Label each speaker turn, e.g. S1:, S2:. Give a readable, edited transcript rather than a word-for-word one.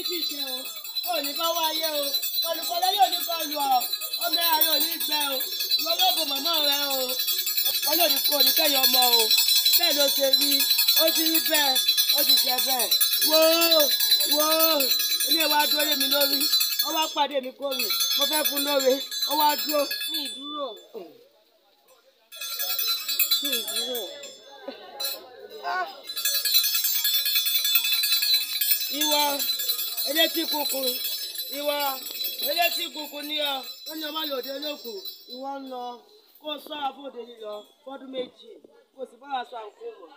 S1: sì ṣe o ò ní bá wáyé o kọlùkọlẹ yóò ní kọlù ọ ọmọ ẹ yóò ní gbẹ o ìwọ ló bo màmá rẹ o wọn ló ní kó ní kẹyọ ọmọ o bẹ́ẹ̀ ló ṣe rí ó ti rí bẹ́ẹ̀ ó ti ṣe bẹ́ẹ̀ wo ilé wa dúró lé mi lórí ó wá pàdé mi kórè mo fẹ́ fún lóore ó wá dúró ní ìdúró ìwọ elétí kunkun ìwọ elétí kunkun ní ọ wọn ní ọmọ lòdì olókù ìwọ ń lọ kó sọ àbòdè lílọ fọdún méjì kó sì bá wa sọ àǹkó mọ.